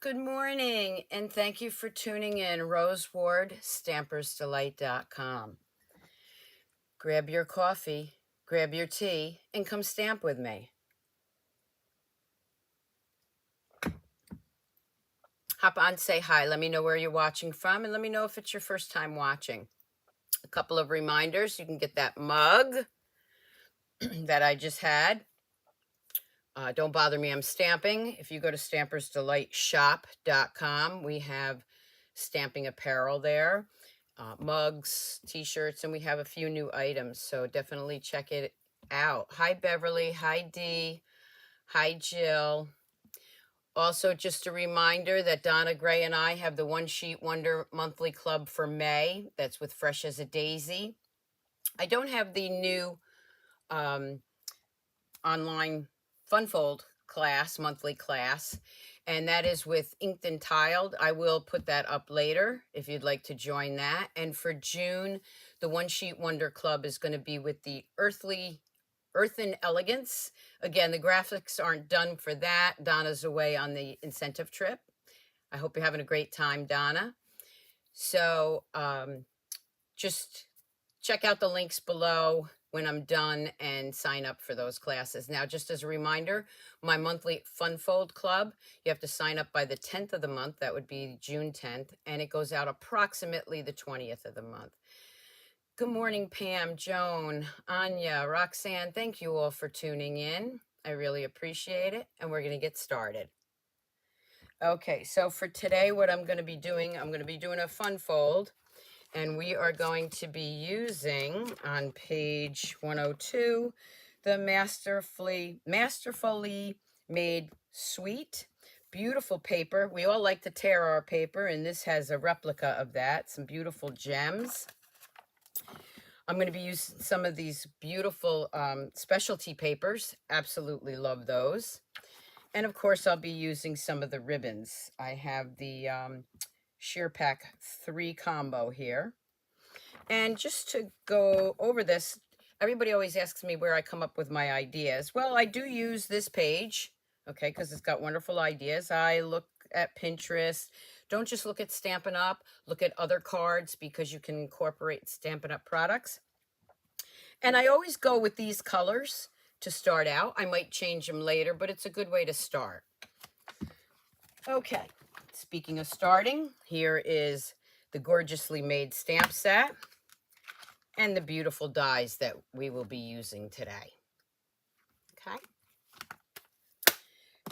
Good morning, and thank you for tuning in. Rose Ward, Stampersdelight.com. Grab your coffee, grab your tea, and come stamp with me. Hop on, say hi, let me know where you're watching from, and let me know if it's your first time watching. A couple of reminders: you can get that mug that I just had. Don't bother me, I'm stamping. If you go to stampersdelightshop.com, we have stamping apparel there, mugs, t-shirts, and we have a few new items, so definitely check it out. Hi Beverly, hi Dee, hi Jill. Also, just a reminder that Donna Gray and I have the One Sheet Wonder monthly club for May. That's with Fresh as a Daisy. I don't have the new online Funfold class, monthly class, and that is with Inked and Tiled. I will put that up later if you'd like to join that. And for June, the One Sheet Wonder Club is going to be with the Earthern Elegance. Again, the graphics aren't done for that. Donna's away on the incentive trip. I hope you're having a great time, Donna. So just check out the links below when I'm done and sign up for those classes. Now, just as a reminder, my monthly Funfold Club, you have to sign up by the 10th of the month. That would be June 10th, and it goes out approximately the 20th of the month. Good morning, Pam, Joan, Anya, Roxanne. Thank you all for tuning in. I really appreciate it, and we're going to get started. Okay, so for today, what I'm going to be doing a Funfold. And we are going to be using, on page 102, the Masterfully Made Suite. Beautiful paper. We all like to tear our paper, and this has a replica of that. Some beautiful gems. I'm going to be using some of these beautiful specialty papers. Absolutely love those. And of course, I'll be using some of the ribbons. I have the Sheer Pack 3 combo here. And just to go over this, everybody always asks me where I come up with my ideas. Well, I do use this page, okay, because it's got wonderful ideas. I look at Pinterest. Don't just look at Stampin' Up. Look at other cards because you can incorporate Stampin' Up products. And I always go with these colors to start out. I might change them later, but it's a good way to start. Okay, speaking of starting, here is the gorgeously made stamp set and the beautiful dies that we will be using today. Okay.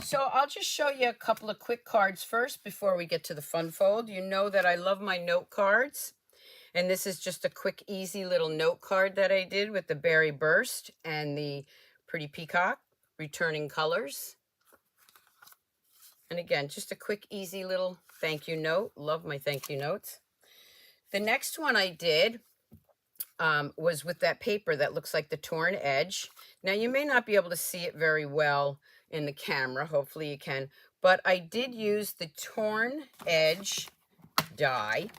So I'll just show you a couple of quick cards first before we get to the Funfold. You know that I love my note cards. And this is just a quick, easy little note card that I did with the Berry Burst and the Pretty Peacock returning colors. And again, just a quick, easy little thank you note. Love my thank you notes. The next one I did was with that paper that looks like the torn edge. Now, you may not be able to see it very well in the camera. Hopefully you can. But I did use the torn edge die.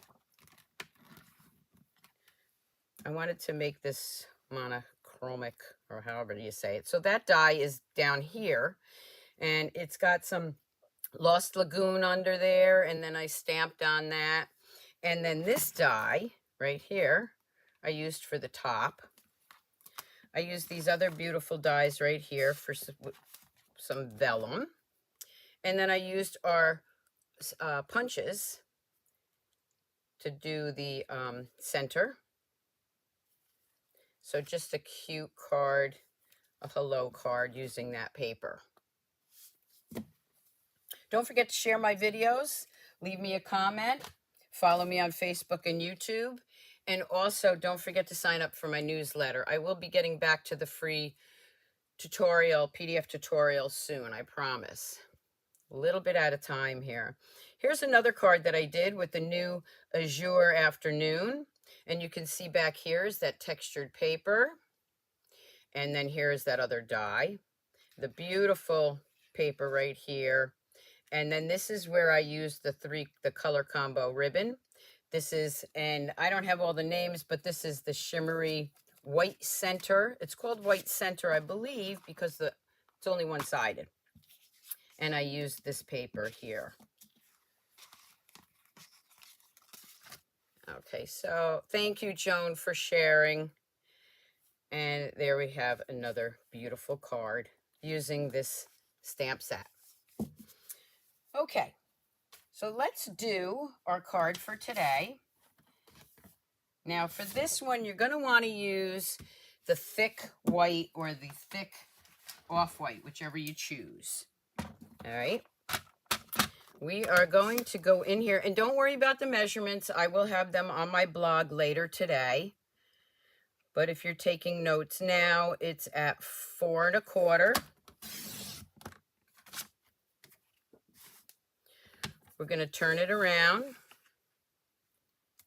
I wanted to make this monochromic, or however you say it. So that die is down here, and it's got some Lost Lagoon under there, and then I stamped on that. And then this die right here, I used for the top. I used these other beautiful dies right here for some vellum. And then I used our punches to do the center. So just a cute card, a hello card using that paper. Don't forget to share my videos, leave me a comment, follow me on Facebook and YouTube, and also don't forget to sign up for my newsletter. I will be getting back to the free tutorial, PDF tutorial soon, I promise. A little bit at a time here. Here's another card that I did with the new Azure Afternoon. And you can see back here is that textured paper. And then here's that other die. The beautiful paper right here. And then this is where I used the color combo ribbon. This is, and I don't have all the names, but this is the shimmery white center. It's called white center, I believe, because it's only one-sided. And I used this paper here. Okay, so thank you, Joan, for sharing. And there we have another beautiful card using this stamp set. Okay, so let's do our card for today. Now for this one, you're going to want to use the thick white or the thick off-white, whichever you choose. All right. We are going to go in here, and don't worry about the measurements. I will have them on my blog later today. But if you're taking notes now, it's at 4 1/4. We're going to turn it around,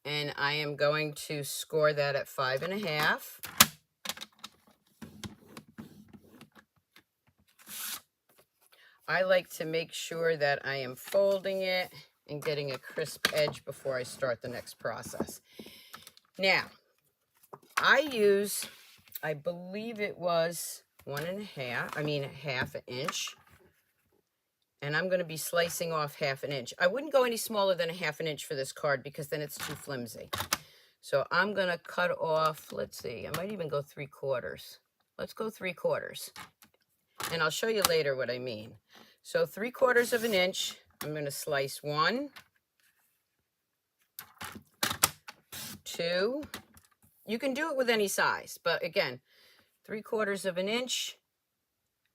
and I am going to score that at 5 1/2. I like to make sure that I am folding it and getting a crisp edge before I start the next process. Now, I use, I believe it was 1 1/2, half an inch. And I'm going to be slicing off 1/2 inch. I wouldn't go any smaller than 1/2 inch for this card because then it's too flimsy. So I'm going to cut off, let's see, I might even go 3/4. Let's go 3/4. And I'll show you later what I mean. So 3/4 of an inch, I'm going to slice 1, 2. You can do it with any size, but again, 3/4 of an inch,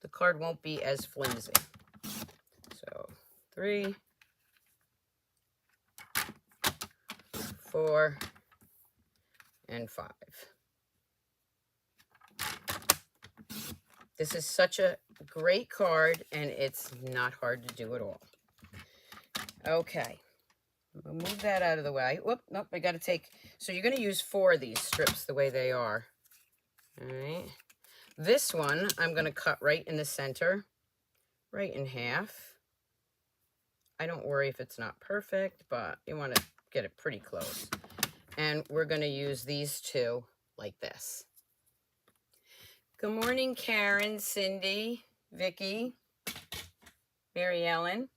the card won't be as flimsy. So 3, 4, and 5. This is such a great card, and it's not hard to do at all. Okay, we'll move that out of the way. Whoop, nope, I got to take, so you're going to use 4 of these strips the way they are. All right. This one, I'm going to cut right in the center, right in half. I don't worry if it's not perfect, but you want to get it pretty close. And we're going to use these 2 like this. Good morning, Karen, Cindy, Vicky, Mary Ellen.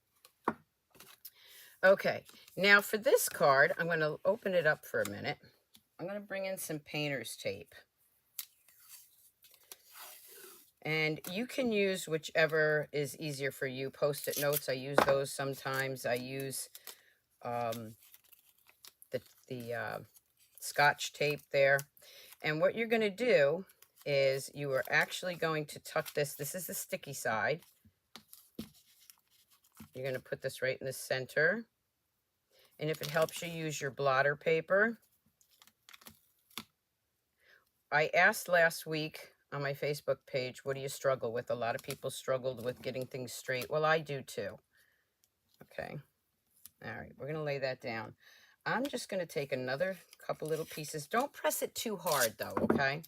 Okay, now for this card, I'm going to open it up for a minute. I'm going to bring in some painter's tape. And you can use whichever is easier for you. Post-it notes, I use those sometimes. I use the Scotch tape there. And what you're going to do is you are actually going to tuck this. This is the sticky side. You're going to put this right in the center. And if it helps you, use your blotter paper. I asked last week on my Facebook page, what do you struggle with? A lot of people struggled with getting things straight. Well, I do too. Okay. All right, we're going to lay that down. I'm just going to take another couple little pieces. Don't press it too hard though, okay?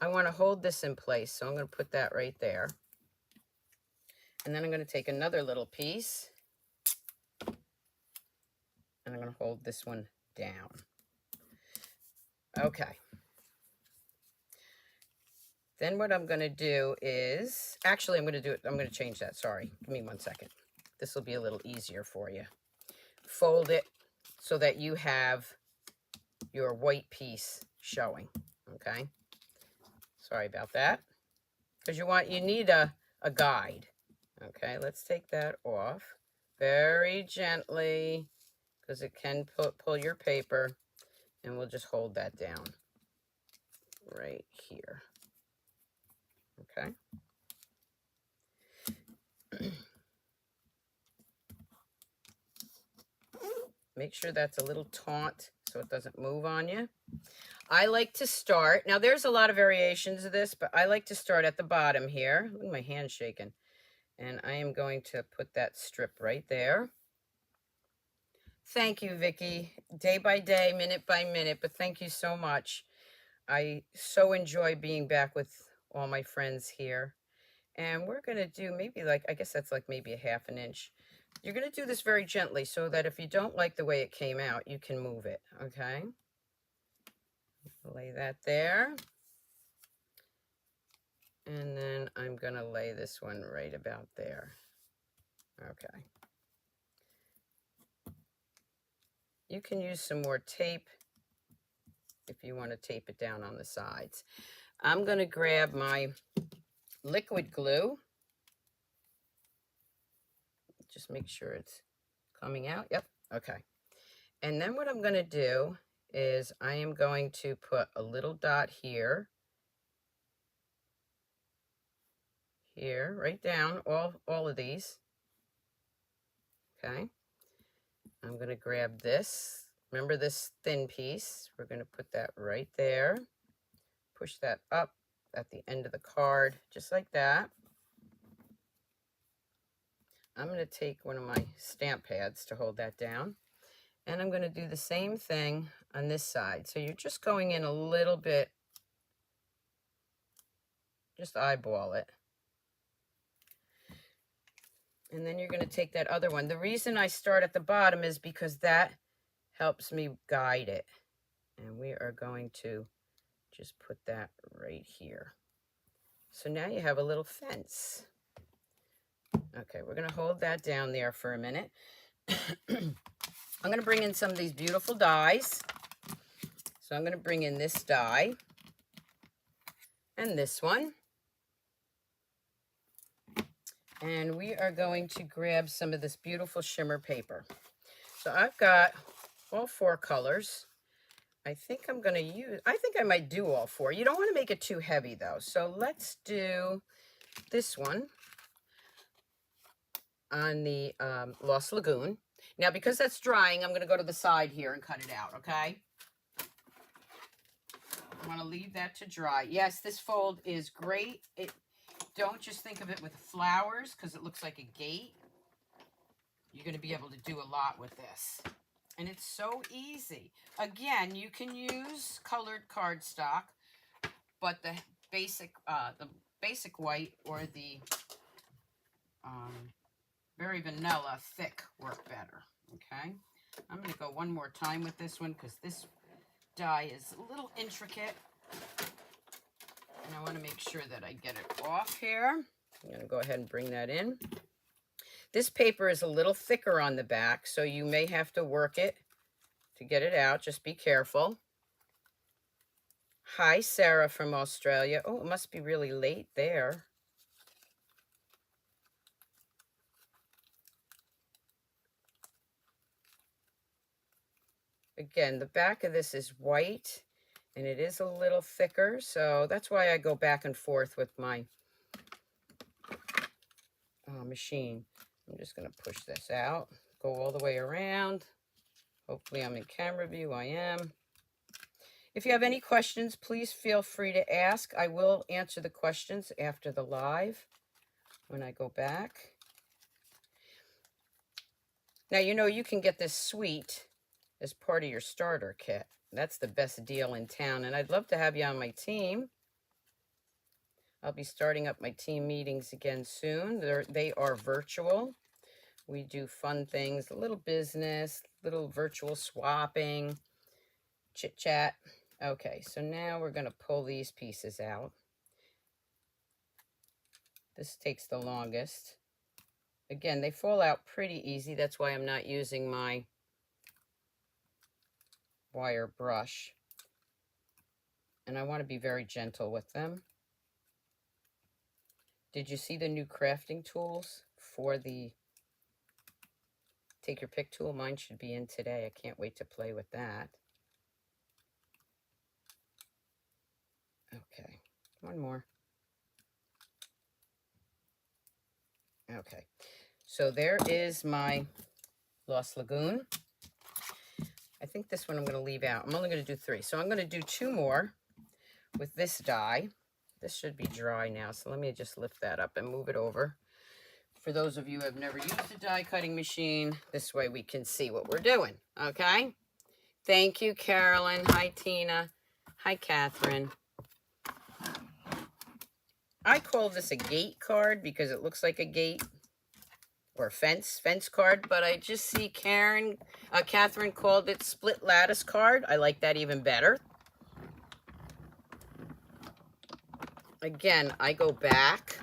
I want to hold this in place, so I'm going to put that right there. And then I'm going to take another little piece, and I'm going to hold this one down. Okay. Then what I'm going to do is, actually I'm going to change that, sorry. Give me 1 second. This will be a little easier for you. Fold it so that you have your white piece showing, okay? Sorry about that. Because you need a guide. Okay, let's take that off very gently because it can pull your paper, and we'll just hold that down right here. Okay. Make sure that's a little taut so it doesn't move on you. I like to start, now there's a lot of variations of this, but I like to start at the bottom here. Look at my hand shaking. And I am going to put that strip right there. Thank you, Vicki. Day by day, minute by minute, but thank you so much. I so enjoy being back with all my friends here. And we're going to do maybe I guess that's maybe a 1/2 inch. You're going to do this very gently so that if you don't like the way it came out, you can move it, okay? Lay that there. And then I'm going to lay this one right about there. Okay. You can use some more tape if you want to tape it down on the sides. I'm going to grab my liquid glue. Just make sure it's coming out. Yep. Okay. And then what I'm going to do is I am going to put a little dot here, right down all of these. Okay. I'm going to grab this. Remember this thin piece? We're going to put that right there. Push that up at the end of the card, just like that. I'm going to take one of my stamp pads to hold that down. And I'm going to do the same thing on this side. So you're just going in a little bit, just eyeball it. And then you're going to take that other one. The reason I start at the bottom is because that helps me guide it. And we are going to just put that right here. So now you have a little fence. Okay, we're going to hold that down there for a minute. I'm going to bring in some of these beautiful dies. So I'm going to bring in this die and this one. And we are going to grab some of this beautiful shimmer paper. So I've got all 4 colors. I think I'm going to use, I think I might do all 4. You don't want to make it too heavy though. So let's do this one on the Lost Lagoon. Now, because that's drying, I'm going to go to the side here and cut it out, okay? I want to leave that to dry. Yes, this fold is great. Don't just think of it with flowers because it looks like a gate. You're going to be able to do a lot with this. And it's so easy. Again, you can use colored cardstock, but the basic white or the very vanilla thick work better. Okay, I'm going to go one more time with this one because this die is a little intricate. And I want to make sure that I get it off here. I'm going to go ahead and bring that in. This paper is a little thicker on the back, so you may have to work it to get it out. Just be careful. Hi, Sarah from Australia. Oh, it must be really late there. Again, the back of this is white, and it is a little thicker, so that's why I go back and forth with my machine. I'm just going to push this out, go all the way around. Hopefully I'm in camera view. I am. If you have any questions, please feel free to ask. I will answer the questions after the live when I go back. Now, you know, you can get this suite as part of your starter kit. That's the best deal in town, and I'd love to have you on my team. I'll be starting up my team meetings again soon. They are virtual. We do fun things, a little business, little virtual swapping, chit chat. Okay, so now we're going to pull these pieces out. This takes the longest. Again, they fall out pretty easy. That's why I'm not using my wire brush. And I want to be very gentle with them. Did you see the new crafting tools for the Take Your Pick tool? Mine should be in today. I can't wait to play with that. Okay, one more. Okay, so there is my Lost Lagoon. I think this one I'm going to leave out. I'm only going to do 3. So I'm going to do 2 more with this die. This should be dry now, so let me just lift that up and move it over. For those of you who have never used a die cutting machine, this way we can see what we're doing, okay? Thank you, Carolyn. Hi, Tina. Hi, Catherine. I call this a gate card because it looks like a gate or fence card, but I just see Catherine called it split lattice card. I like that even better. Again, I go back.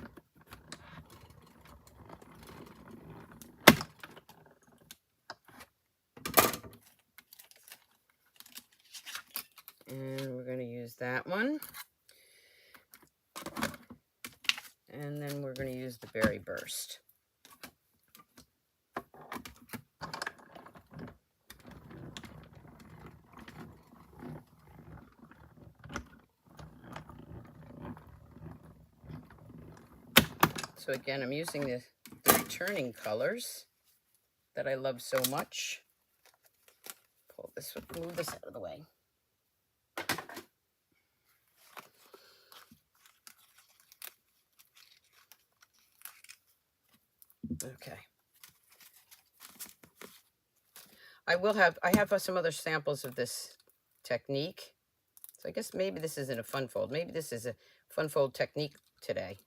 And that one. And then we're going to use the Berry Burst. So again, I'm using the returning colors that I love so much. Pull this, move this out of the way. Okay. I have some other samples of this technique. So I guess maybe this isn't a fun fold. Maybe this is a fun fold technique today.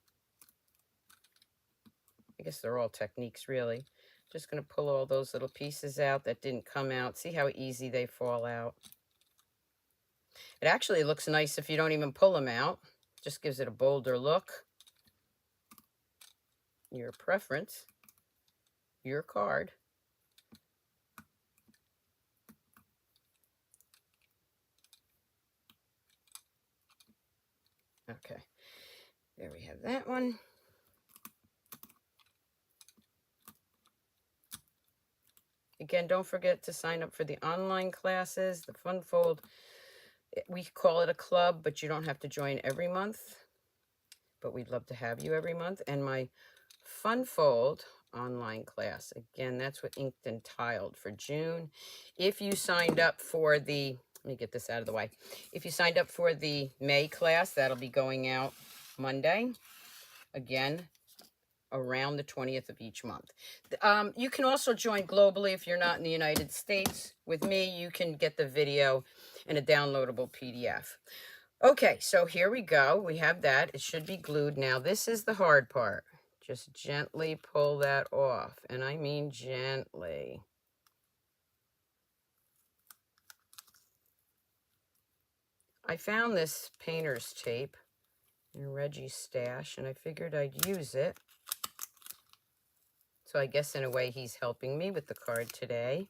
I guess they're all techniques, really. Just going to pull all those little pieces out that didn't come out. See how easy they fall out. It actually looks nice if you don't even pull them out. Just gives it a bolder look. Your preference. Your card. Okay. There we have that one. Again, don't forget to sign up for the online classes, the Fun Fold. We call it a club, but you don't have to join every month. But we'd love to have you every month. And my Fun Fold online class, again, that's what Inked and Tiled for June. If you signed up for the, let me get this out of the way. If you signed up for the May class, that'll be going out Monday. Again, around the 20th of each month. You can also join globally if you're not in the United States. With me, you can get the video in a downloadable PDF. Okay, so here we go. We have that. It should be glued. Now, this is the hard part. Just gently pull that off, and I mean gently. I found this painter's tape in Reggie's stash, and I figured I'd use it. So I guess in a way he's helping me with the card today.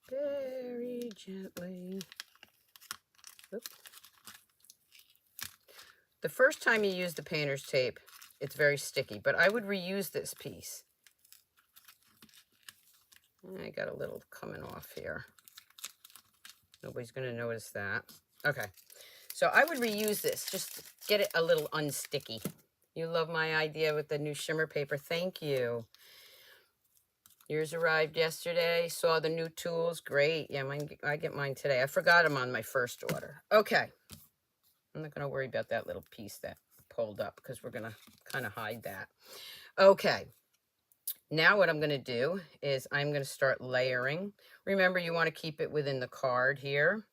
Very gently. Oops. The first time you use the painter's tape, it's very sticky, but I would reuse this piece. I got a little coming off here. Nobody's going to notice that. Okay, so I would reuse this, just to get it a little unsticky. You love my idea with the new shimmer paper. Thank you. Yours arrived yesterday. Saw the new tools. Great. Yeah, I get mine today. I forgot them on my first order. Okay. I'm not going to worry about that little piece that pulled up because we're going to kind of hide that. Okay. Now what I'm going to do is I'm going to start layering. Remember, you want to keep it within the card here.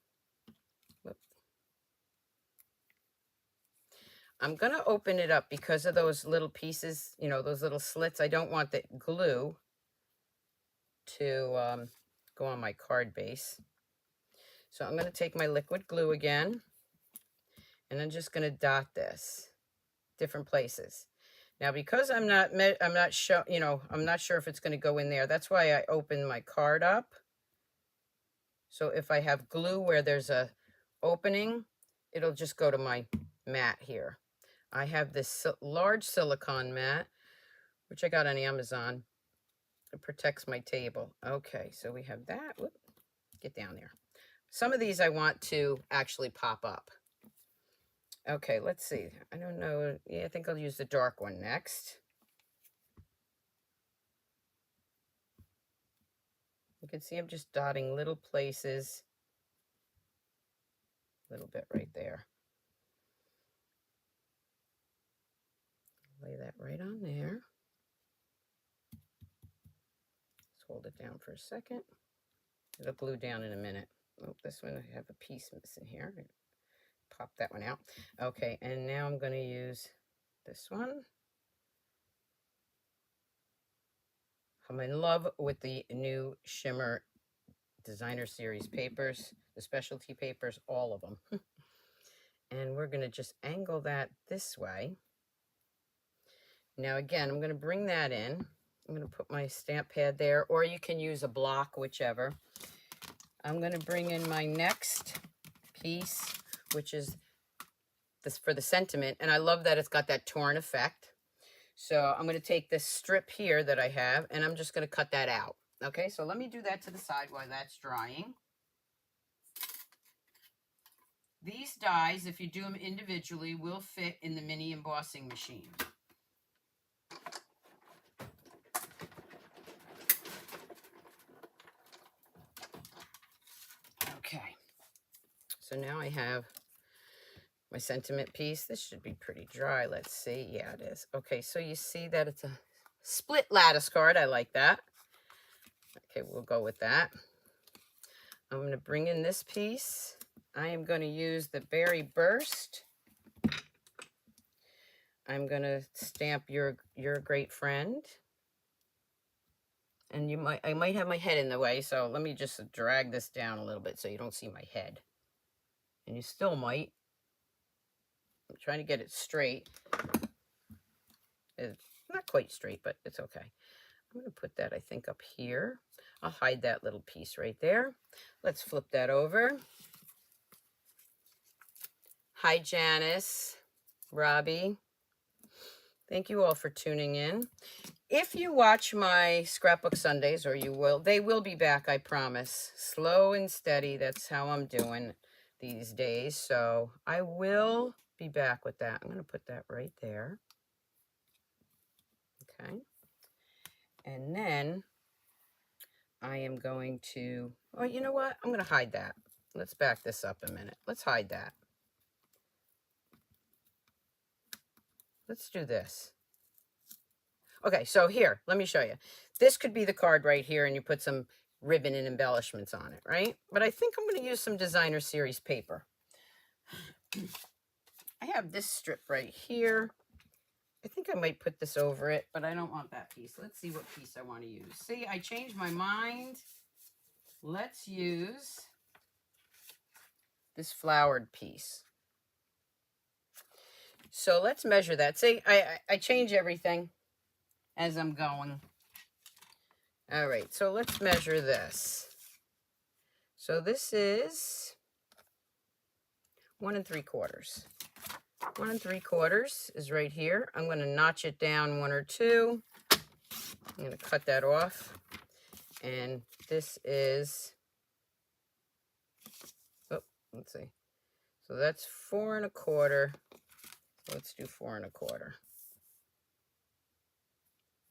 I'm going to open it up because of those little pieces, you know, those little slits. I don't want the glue to go on my card base. So I'm going to take my liquid glue again, and I'm just going to dot this different places. Now, because I'm not sure, you know, I'm not sure if it's going to go in there. That's why I open my card up. So if I have glue where there's a opening, it'll just go to my mat here. I have this large silicone mat, which I got on Amazon. It protects my table. Okay, so we have that. Whoop, get down there. Some of these I want to actually pop up. Okay, let's see. I don't know. Yeah, I think I'll use the dark one next. You can see I'm just dotting little places. A little bit right there. Lay that right on there. Let's hold it down for a second. It'll glue down in a minute. Oh, this one I have a piece missing here. Pop that one out. Okay, and now I'm going to use this one. I'm in love with the new Shimmer Designer Series papers, the specialty papers, all of them. And we're going to just angle that this way. Now again, I'm going to bring that in. I'm going to put my stamp pad there, or you can use a block, whichever. I'm going to bring in my next piece, which is this for the sentiment. And I love that it's got that torn effect. So I'm going to take this strip here that I have, and I'm just going to cut that out. Okay, so let me do that to the side while that's drying. These dies, if you do them individually, will fit in the mini embossing machine. Okay, so now I have my sentiment piece. This should be pretty dry. Let's see. Yeah, it is. Okay, so you see that it's a split lattice card. I like that. Okay, we'll go with that. I'm going to bring in this piece. I am going to use the Berry Burst. I'm going to stamp You're a Great Friend. And I might have my head in the way, so let me just drag this down a little bit so you don't see my head. And you still might. I'm trying to get it straight. It's not quite straight, but it's okay. I'm going to put that, I think, up here. I'll hide that little piece right there. Let's flip that over. Hi, Janice, Robbie. Thank you all for tuning in. If you watch my Scrapbook Sundays, or you will, they will be back, I promise. Slow and steady, that's how I'm doing these days. So I will be back with that. I'm going to put that right there. Okay. And then I am going to, oh, you know what? I'm going to hide that. Let's back this up a minute. Let's hide that. Let's do this. Okay, so here, let me show you. This could be the card right here, and you put some ribbon and embellishments on it, right? But I think I'm going to use some Designer Series paper. I have this strip right here. I think I might put this over it, but I don't want that piece. Let's see what piece I want to use. See, I changed my mind. Let's use this flowered piece. So let's measure that. See, I change everything as I'm going. All right, so let's measure this. So this is 1 3/4. 1 3/4 is right here. I'm going to notch it down 1 or 2. I'm going to cut that off. And this is, oh, let's see. So that's 4 1/4. Let's do 4 1/4.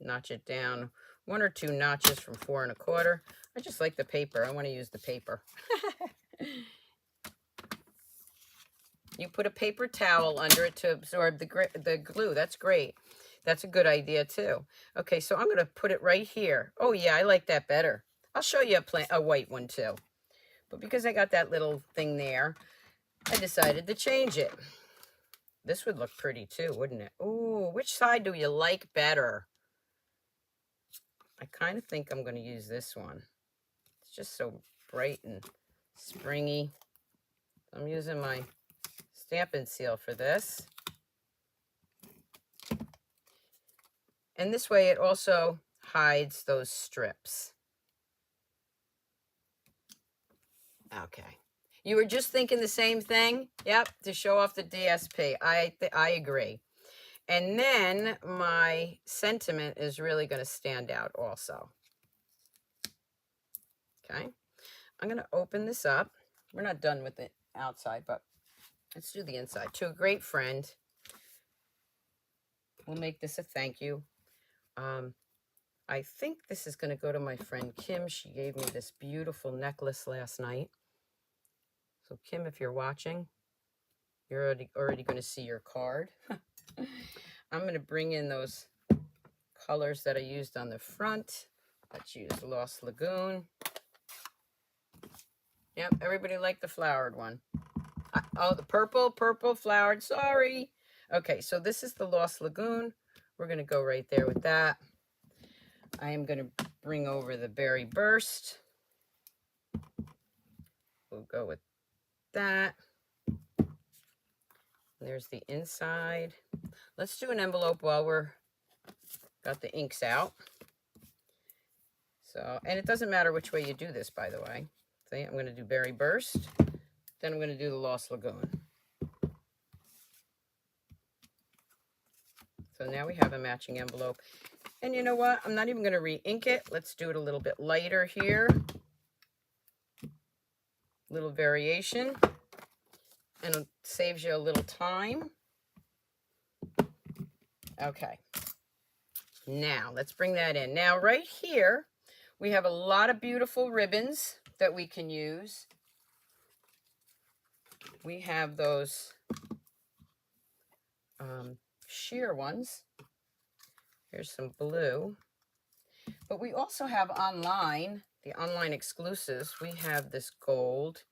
Notch it down 1 or 2 notches from 4 1/4. I just like the paper. I want to use the paper. You put a paper towel under it to absorb the glue. That's great. That's a good idea too. Okay, so I'm going to put it right here. Oh yeah, I like that better. I'll show you a white one too. But because I got that little thing there, I decided to change it. This would look pretty too, wouldn't it? Ooh, which side do you like better? I kind of think I'm going to use this one. It's just so bright and springy. I'm using my Stampin' Seal for this. And this way it also hides those strips. Okay. You were just thinking the same thing? Yep, to show off the DSP. I agree. And then my sentiment is really going to stand out also. Okay. I'm going to open this up. We're not done with the outside, but let's do the inside. To a great friend. We'll make this a thank you. I think this is going to go to my friend Kim. She gave me this beautiful necklace last night. So Kim, if you're watching, you're already going to see your card. I'm going to bring in those colors that I used on the front. Let's use Lost Lagoon. Yep, everybody liked the flowered one. Oh, the purple flowered, sorry. Okay, so this is the Lost Lagoon. We're going to go right there with that. I am going to bring over the Berry Burst. We'll go with that. There's the inside. Let's do an envelope while we're Got the inks out. So, and it doesn't matter which way you do this, by the way. See, I'm going to do Berry Burst. Then I'm going to do the Lost Lagoon. So now we have a matching envelope. And you know what? I'm not even going to re-ink it. Let's do it a little bit lighter here. Little variation. And it saves you a little time. Okay. Now, let's bring that in. Now, right here, we have a lot of beautiful ribbons that we can use. We have those sheer ones. Here's some blue. But we also have online, the online exclusives. We have this gold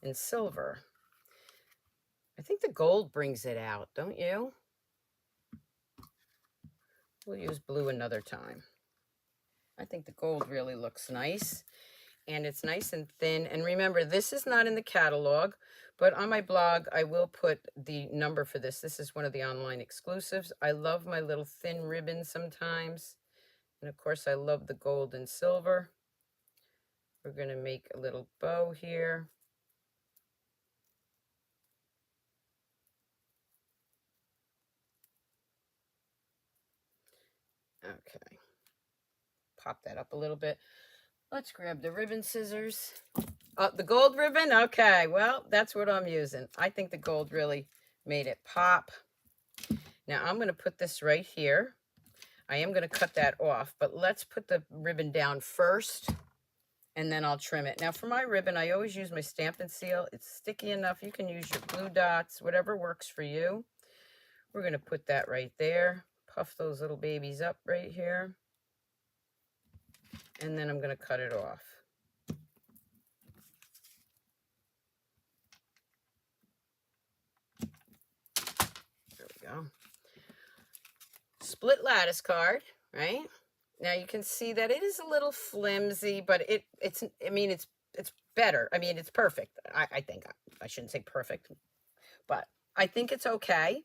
and silver. I think the gold brings it out, don't you? We'll use blue another time. I think the gold really looks nice. And it's nice and thin. And remember, this is not in the catalog, but on my blog, I will put the number for this. This is one of the online exclusives. I love my little thin ribbons sometimes. And of course, I love the gold and silver. We're going to make a little bow here. Okay. Pop that up a little bit. Let's grab the ribbon scissors. Oh, the gold ribbon? Okay, well, that's what I'm using. I think the gold really made it pop. Now, I'm going to put this right here. I am going to cut that off, but let's put the ribbon down first, and then I'll trim it. Now, for my ribbon, I always use my Stamp and Seal. It's sticky enough. You can use your glue dots, whatever works for you. We're going to put that right there. Puff those little babies up right here. And then I'm going to cut it off. There we go. Split lattice card, right? Now you can see that it is a little flimsy, but it's better. I mean, it's perfect. I think. I shouldn't say perfect, but I think it's okay.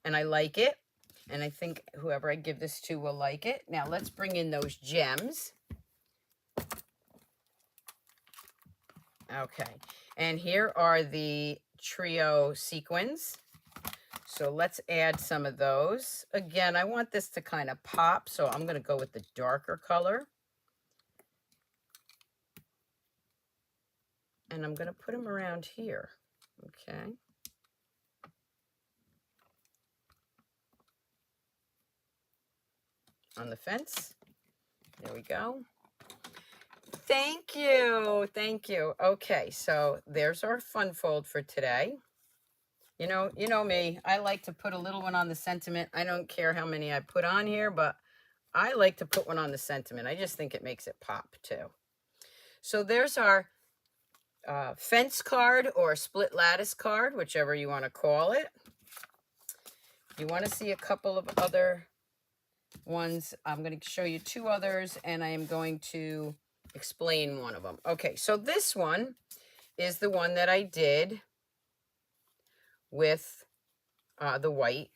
And I like it. And I think whoever I give this to will like it. Now let's bring in those gems. Okay. And here are the trio sequins. So let's add some of those. Again, I want this to kind of pop, so I'm going to go with the darker color. And I'm going to put them around here. Okay. On the fence. There we go. Thank you. Thank you. Okay, so there's our fun fold for today. You know me. I like to put a little one on the sentiment. I don't care how many I put on here, but I like to put one on the sentiment. I just think it makes it pop too. So there's our fence card or split lattice card, whichever you want to call it. You want to see a couple of other ones. I'm going to show you two others, and I am going to explain one of them. Okay, so this one is the one that I did with the white.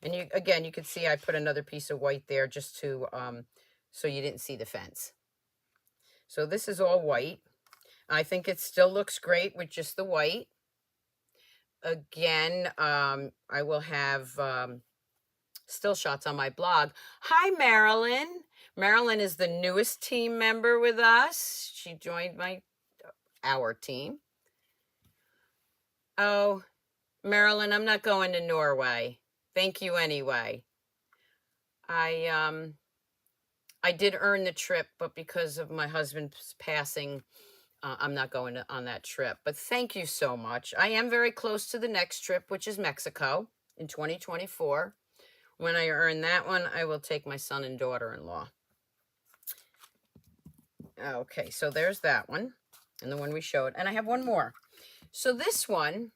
And you can see I put another piece of white there just to, so you didn't see the fence. So this is all white. I think it still looks great with just the white. Again, I will have still shots on my blog. Hi, Marilyn. Marilyn is the newest team member with us. She joined our team. Oh, Marilyn, I'm not going to Norway. Thank you anyway. I did earn the trip, but because of my husband's passing, I'm not going on that trip. But thank you so much. I am very close to the next trip, which is Mexico in 2024. When I earn that one, I will take my son and daughter-in-law. Okay, so there's that one, and the one we showed. And I have one more. So this one,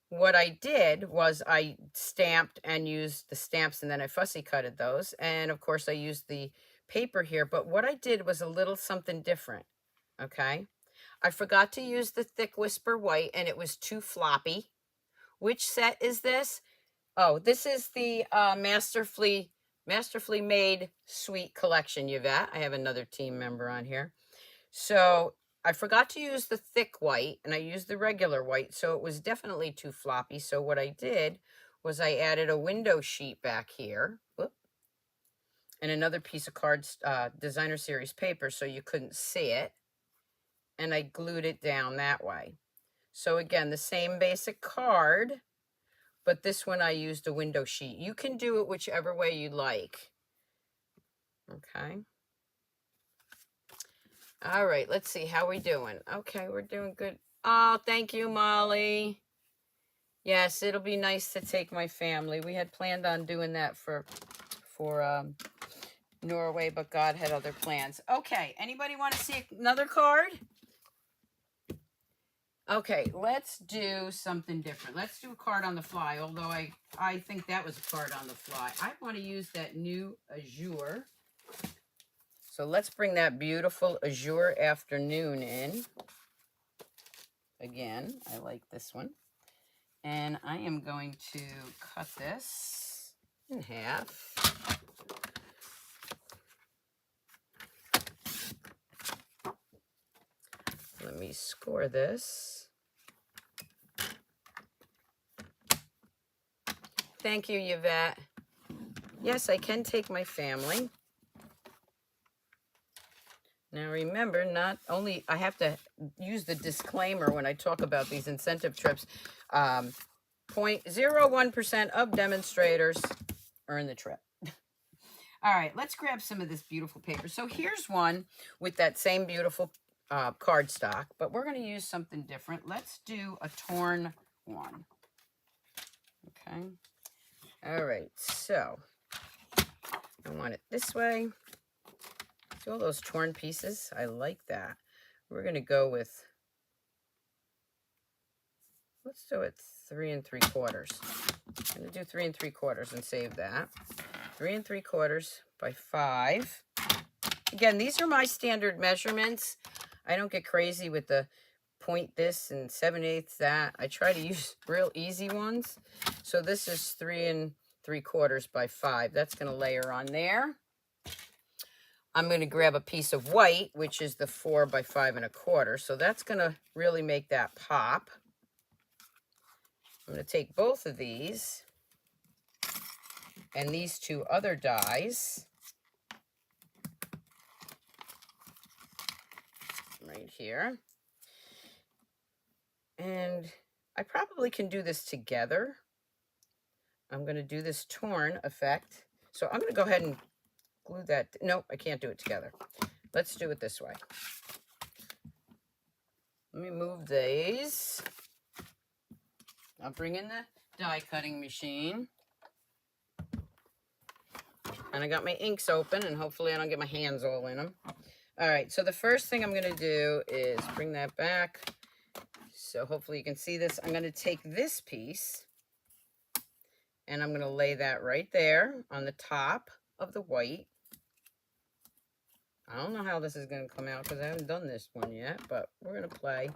what I did was I stamped and used the stamps, and then I fussy cutted those. And of course, I used the paper here. But what I did was a little something different, okay? I forgot to use the Thick Whisper White, and it was too floppy. Which set is this? Oh, this is the Masterfully Masterfully Made Sweet Collection, Yvette. I have another team member on here. So I forgot to use the thick white, and I used the regular white, so it was definitely too floppy. So what I did was I added a window sheet back here. Whoop, and another piece of designer series paper so you couldn't see it. And I glued it down that way. So again, the same basic card, but this one I used a window sheet. You can do it whichever way you like. Okay. All right, let's see how we doing. Okay, we're doing good. Oh, thank you, Molly. Yes, it'll be nice to take my family. We had planned on doing that for Norway, but God had other plans. Okay, anybody want to see another card? Okay, let's do something different. Let's do a card on the fly, although I think that was a card on the fly. I want to use that new Azure. So let's bring that beautiful Azure Afternoon in. Again, I like this one. And I am going to cut this in half. Let me score this. Thank you, Yvette. Yes, I can take my family. Now remember, not only, I have to use the disclaimer when I talk about these incentive trips. 0.01% of demonstrators earn the trip. All right, let's grab some of this beautiful paper. So here's one with that same beautiful cardstock, but we're going to use something different. Let's do a torn one. Okay. All right, so I want it this way. See all those torn pieces? I like that. We're going to go with, let's do it 3 3/4. I'm going to do 3 3/4 and save that. 3 3/4 by 5. Again, these are my standard measurements. I don't get crazy with the point this and 7/8 that. I try to use real easy ones. So this is 3 3/4 by 5. That's going to layer on there. I'm going to grab a piece of white, which is the 4 by 5 1/4. So that's going to really make that pop. I'm going to take both of these and these two other dies right here. And I probably can do this together. I'm going to do this torn effect. So I'm going to go ahead and glue that. Nope, I can't do it together. Let's do it this way. Let me move these. I'll bring in the die cutting machine. And I got my inks open, and hopefully I don't get my hands all in them. All right, so the first thing I'm going to do is bring that back. So hopefully you can see this. I'm going to take this piece, and I'm going to lay that right there on the top of the white. I don't know how this is going to come out because I haven't done this one yet, but we're going to play.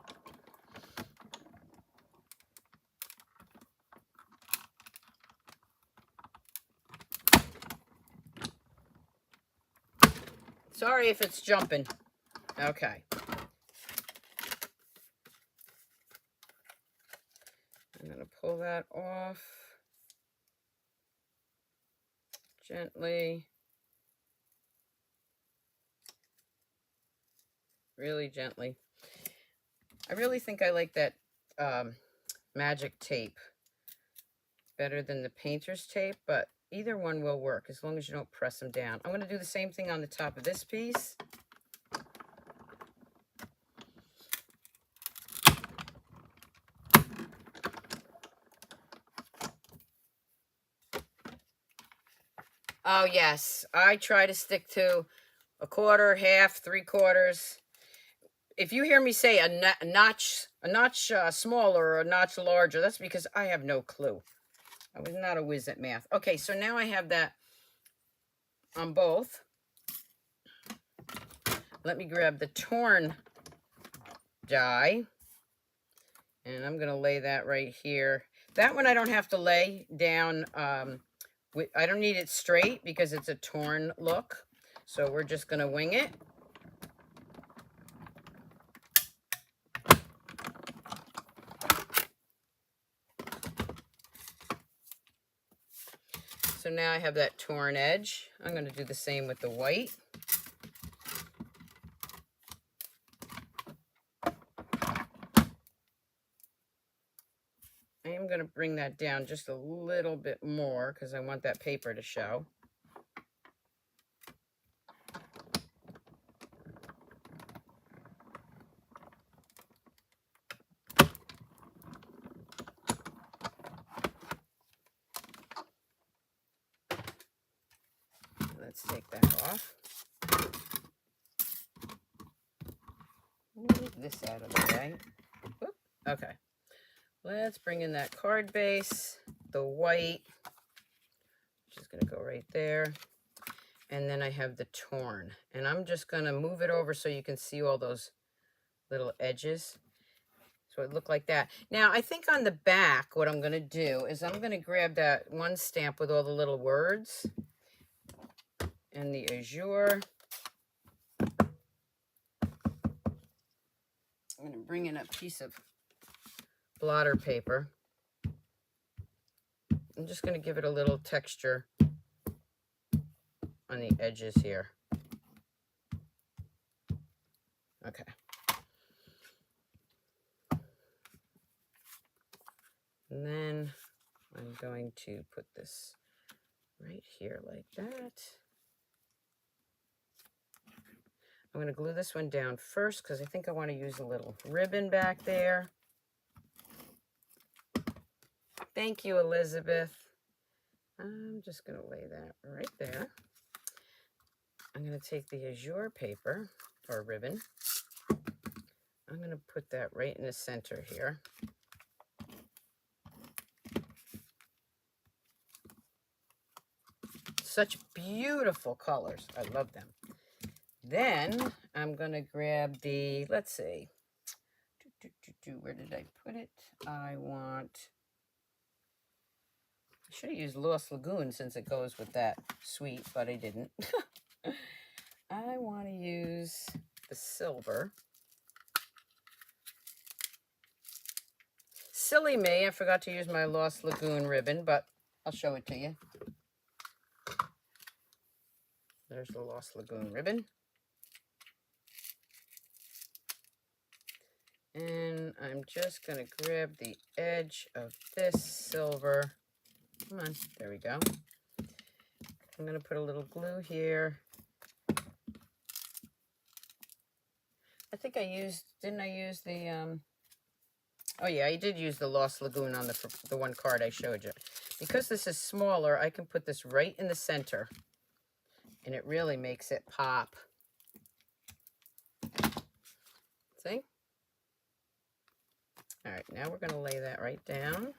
Sorry if it's jumping. Okay. I'm going to pull that off gently. Really gently. I really think I like that magic tape better than the painter's tape, but either one will work as long as you don't press them down. I'm going to do the same thing on the top of this piece. Oh, yes. I try to stick to 1/4, half, 3/4. If you hear me say a notch smaller or a notch larger, that's because I have no clue. I was not a whiz at math. Okay, so now I have that on both. Let me grab the torn die, and I'm going to lay that right here. That one I don't have to lay down I don't need it straight because it's a torn look. So we're just going to wing it. So now I have that torn edge. I'm going to do the same with the white. I am going to bring that down just a little bit more because I want that paper to show. Let's take that off. Move this out of the way. Whoop. Okay. Let's bring in that card base, the white, which is going to go right there. And then I have the torn. And I'm just going to move it over so you can see all those little edges. So it looked like that. Now, I think on the back, what I'm going to do is I'm going to grab that one stamp with all the little words and the azure. I'm going to bring in a piece of blotter paper. I'm just going to give it a little texture on the edges here. Okay. And then I'm going to put this right here like that. I'm going to glue this one down first because I think I want to use a little ribbon back there. Thank you, Elizabeth. I'm just going to lay that right there. I'm going to take the azure paper or ribbon. I'm going to put that right in the center here. Such beautiful colors. I love them. Then I'm going to grab the, let's see, where did I put it? I should have used Lost Lagoon since it goes with that sweet, but I didn't. I want to use the silver. Silly me, I forgot to use my Lost Lagoon ribbon, but I'll show it to you. There's the Lost Lagoon ribbon. And I'm just going to grab the edge of this silver. Come on, there we go. I'm going to put a little glue here. I think I used, didn't I use the, oh yeah, I did use the Lost Lagoon on the one card I showed you. Because this is smaller, I can put this right in the center. And it really makes it pop. See? All right, now we're going to lay that right down.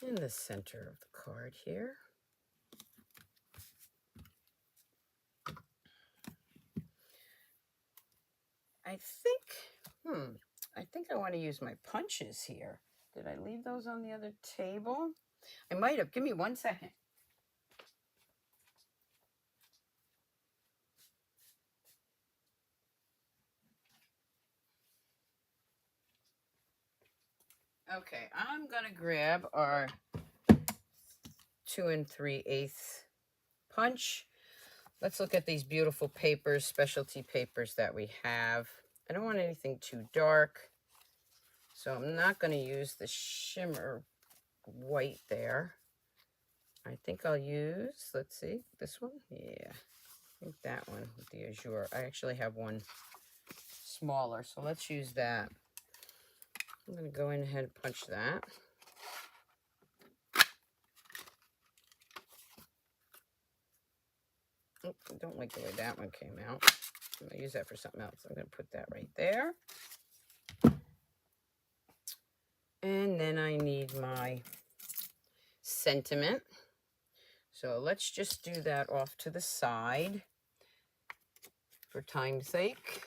In the center of the card here. I think I want to use my punches here. Did I leave those on the other table? I might have. Give me 1 second. Okay, I'm going to grab our 2 3/8 punch. Let's look at these beautiful papers, specialty papers that we have. I don't want anything too dark, so I'm not going to use the shimmer white there. I think I'll use, let's see, this one? Yeah, I think that one with the azure. I actually have one smaller, so let's use that. I'm going to go in ahead and punch that. Oh, I don't like the way that one came out. I'm going to use that for something else. I'm going to put that right there. And then I need my sentiment. So let's just do that off to the side for time's sake.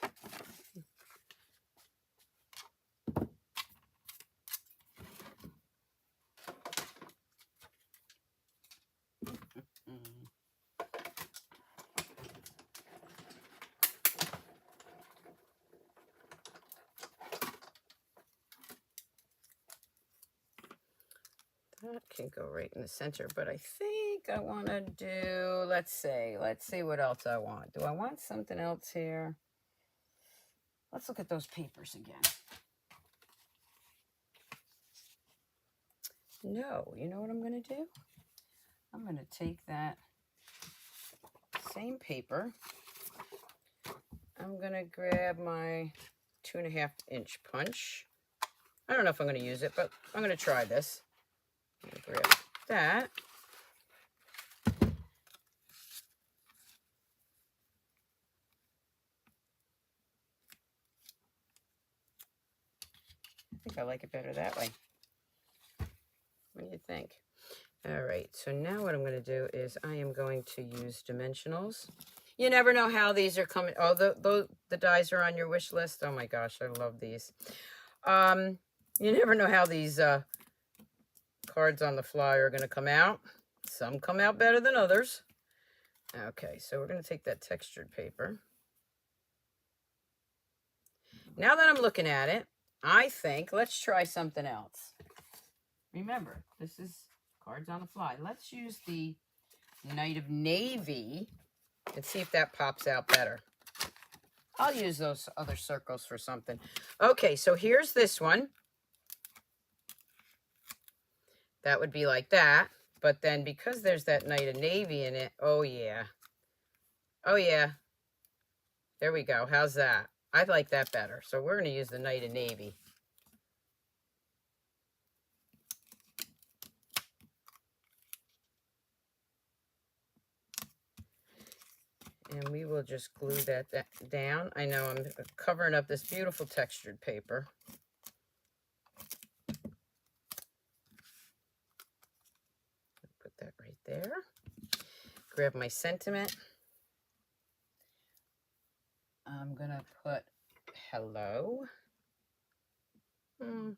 that can go right in the center, but I think I want to do, let's see what else I want. Do I want something else here? Let's look at those papers again. No, you know what I'm going to do? I'm going to take that same paper. I'm going to grab my 2.5 inch punch. I don't know if I'm going to use it, but I'm going to try this. I'm going to grab that. I think I like it better that way. What do you think? All right, so now what I'm going to do is I am going to use dimensionals. You never know how these are coming. Oh, the dies are on your wish list. Oh my gosh, I love these. You never know how these cards on the fly are going to come out. Some come out better than others. Okay, so we're going to take that textured paper. Now that I'm looking at it, I think let's try something else. Remember, this is cards on the fly. Let's use the Night of Navy and see if that pops out better. I'll use those other circles for something. Okay, so here's this one. That would be like that. But then because there's that Night of Navy in it, oh yeah. Oh yeah. There we go. How's that? I like that better. So we're going to use the Night of Navy. And we will just glue that down. I know I'm covering up this beautiful textured paper. Put that right there. Grab my sentiment. I'm going to put hello.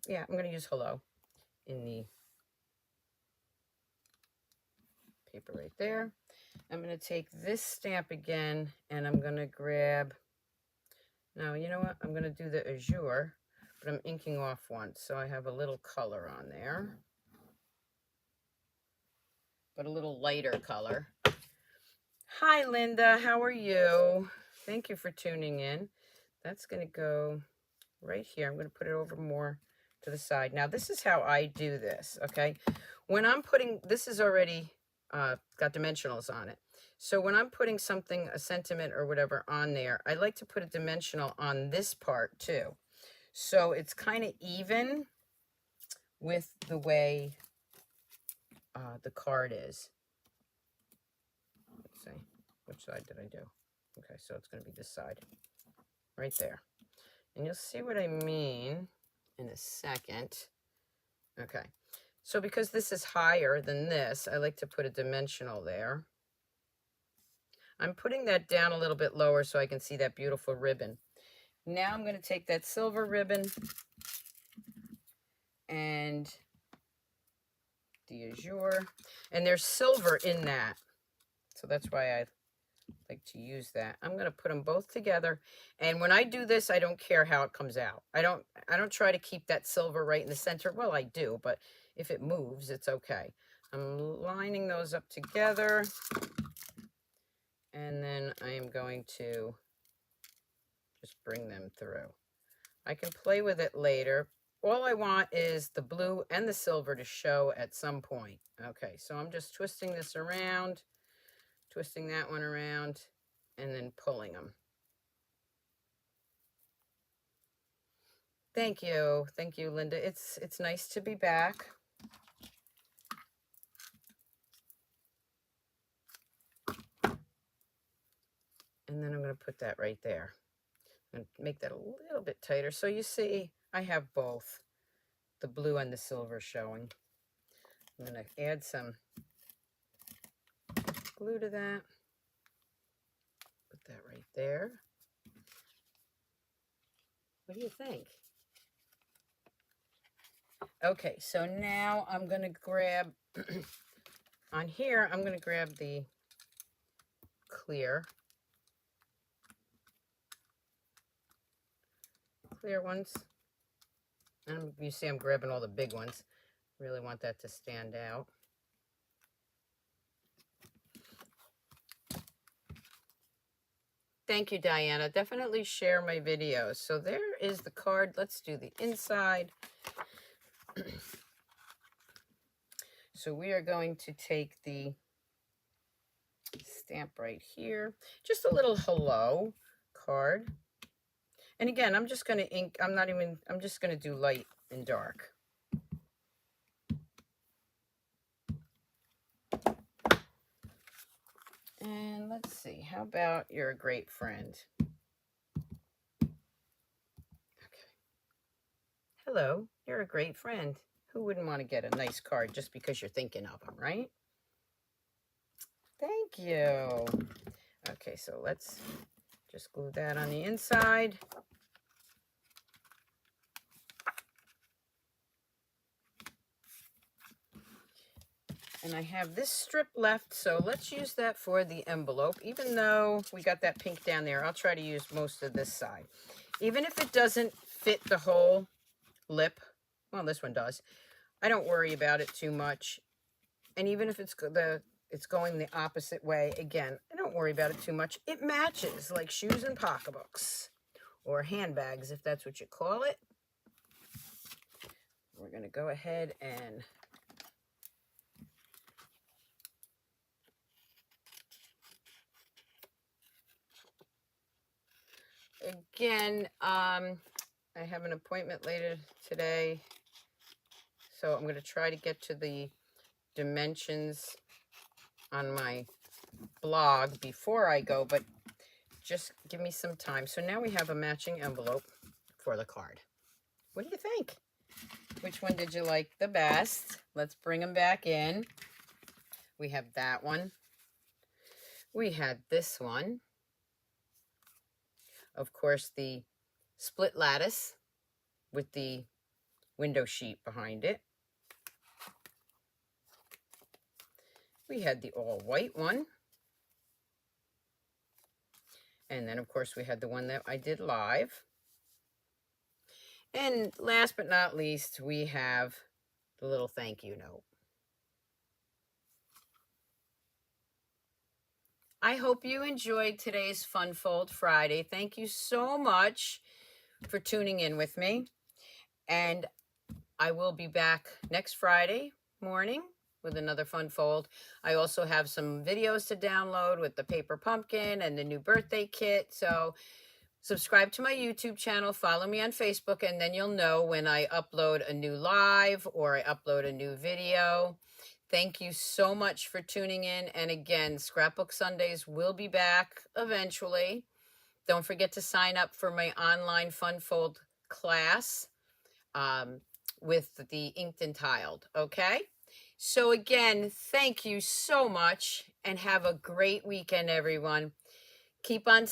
Yeah, I'm going to use hello in the paper right there. I'm going to take this stamp again, and I'm going to grab, now you know what, I'm going to do the azure, but I'm inking off once, so I have a little color on there, but a little lighter color. Hi Linda, how are you? Thank you for tuning in. That's going to go right here. I'm going to put it over more to the side. Now this is how I do this, okay? When I'm putting, this is already got dimensionals on it. So when I'm putting something, a sentiment or whatever on there, I like to put a dimensional on this part too. So it's kind of even with the way the card is. Let's see, which side did I do? Okay, so it's going to be this side, right there. And you'll see what I mean in a second. Okay, so because this is higher than this, I like to put a dimensional there. I'm putting that down a little bit lower so I can see that beautiful ribbon. Now I'm going to take that silver ribbon and the azure, and there's silver in that, so that's why I like to use that. I'm going to put them both together, and when I do this, I don't care how it comes out. I don't try to keep that silver right in the center. Well, I do, but if it moves, it's okay. I'm lining those up together, and then I am going to just bring them through. I can play with it later. All I want is the blue and the silver to show at some point. Okay, so I'm just twisting this around, twisting that one around, and then pulling them. Thank you, Linda. It's nice to be back. And then I'm going to put that right there. I'm going to make that a little bit tighter. So you see, I have both the blue and the silver showing. I'm going to add some glue to that. Put that right there. What do you think? Okay, so now I'm going to grab, on here, I'm going to grab the clear ones. And you see I'm grabbing all the big ones. Really want that to stand out. Thank you, Diana. Definitely share my videos. So there is the card. Let's do the inside. So we are going to take the stamp right here. Just a little hello card. And again, I'm just going to ink. I'm just going to do light and dark. And let's see, how about you're a great friend? Okay. Hello, you're a great friend. Who wouldn't want to get a nice card just because you're thinking of them, right? Thank you. Okay, so let's just glue that on the inside. And I have this strip left, so let's use that for the envelope. Even though we got that pink down there, I'll try to use most of this side. Even if it doesn't fit the whole lip, well, this one does, I don't worry about it too much. And even if it's going the opposite way, again, I don't worry about it too much. It matches like shoes and pocketbooks, or handbags, if that's what you call it. We're going to go ahead and again, I have an appointment later today, so I'm going to try to get to the dimensions on my blog before I go, but just give me some time. So now we have a matching envelope for the card. What do you think? Which one did you like the best? Let's bring them back in. We have that one. We had this one. Of course, the split lattice with the window sheet behind it. We had the all white one. And then, of course, we had the one that I did live. And last but not least, we have the little thank you note. I hope you enjoyed today's Fun Fold Friday. Thank you so much for tuning in with me. And I will be back next Friday morning with another Fun Fold. I also have some videos to download with the paper pumpkin and the new birthday kit. So subscribe to my YouTube channel, follow me on Facebook, and then you'll know when I upload a new live or I upload a new video. Thank you so much for tuning in. And again, Scrapbook Sundays will be back eventually. Don't forget to sign up for my online Fun Fold class with the Inked and Tiled, okay? So again, thank you so much and have a great weekend, everyone. Keep on